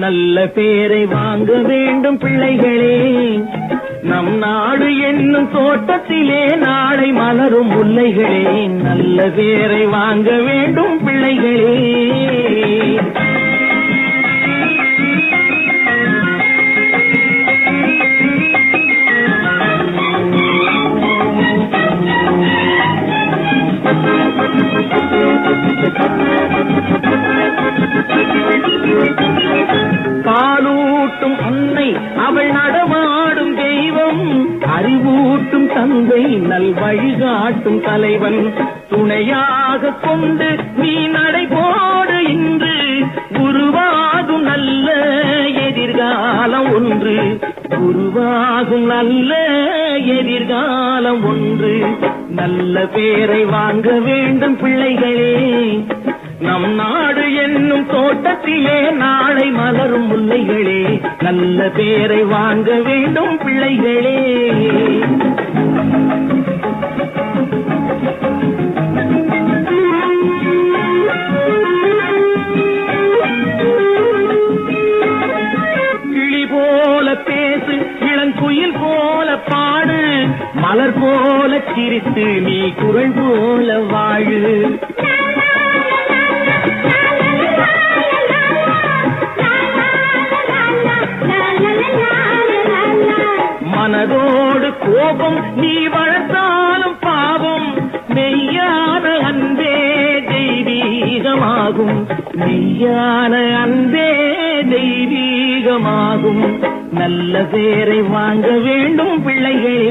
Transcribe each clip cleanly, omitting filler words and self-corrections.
நல்ல பேரை வாங்க வேண்டும் பிள்ளைகளே, நம் நாடு என்னும் தோட்டத்திலே நாளை மலரும் முல்லைகளே. நல்ல பேரை வாங்க வேண்டும் பிள்ளைகளே. பாலூட்டும் அன்னை அவள் நடமாடும் தெய்வம், அறிவூட்டும் தந்தை நல் வழிகாட்டும் தலைவன். துணையாக கொண்டு நீ நடைபோடு இன்று உருவாகும் நல்ல எதிர்காலம் ஒன்று, உருவாகும் நல்ல எதிர்காலம் ஒன்று. நல்ல பேரை வாங்க வேண்டும் பிள்ளைகளே, நம் நாடு என்னும் தோட்டத்திலே நாளை மலரும் முல்லைகளே. நல்ல பேரை வாங்க வேண்டும் பிள்ளைகளே. கிளி போல பேசு, இளங்குயில் போல பாடு, மலர் போல சிரித்து நீ குரல் போல வாழு. மனதோடு கோபம் நீ வளர்த்தாலும் பாவம், மெய்யான அன்பே தெய்வீகமாகும், மெய்யான அன்பே தெய்வீகமாகும். நல்ல பேரை வாங்க வேண்டும் பிள்ளைகளே.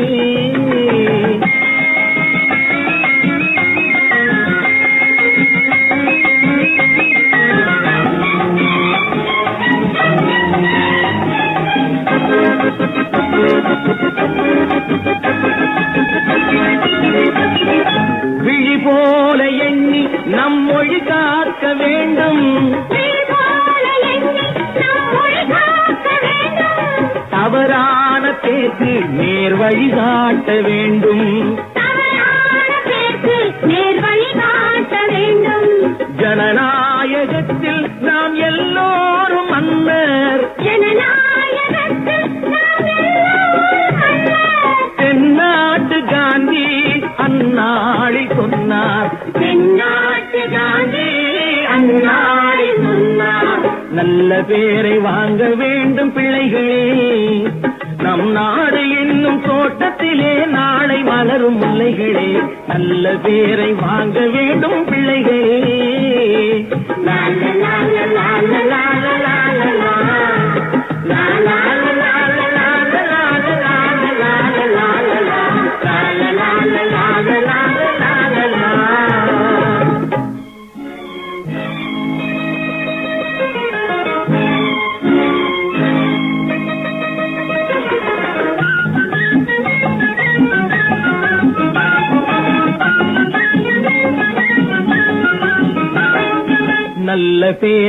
விழி போல எண்ணி நம் மொழி காக்க வேண்டும், தவறான பேச்சு நேர் வழிகாட்ட வேண்டும், ஜனநாயகத்தில் நாம் எல்லோரும் மன்னர், தென்னாட்டு காந்தி அந்நாளில் சொன்னார், தென்னாட்டு காந்தி அந்நாளில் சொன்னார். நல்ல பேரை வாங்க வேண்டும் பிள்ளைகளே, நம் நாடு என்னும் தோட்டத்திலே நாளை மலரும் முல்லைகளே. நல்ல பேரை வாங்க வேண்டும் பிள்ளைகளே. லா லா லா லா லா லா லா லா லா லா லா. நல்ல பேர்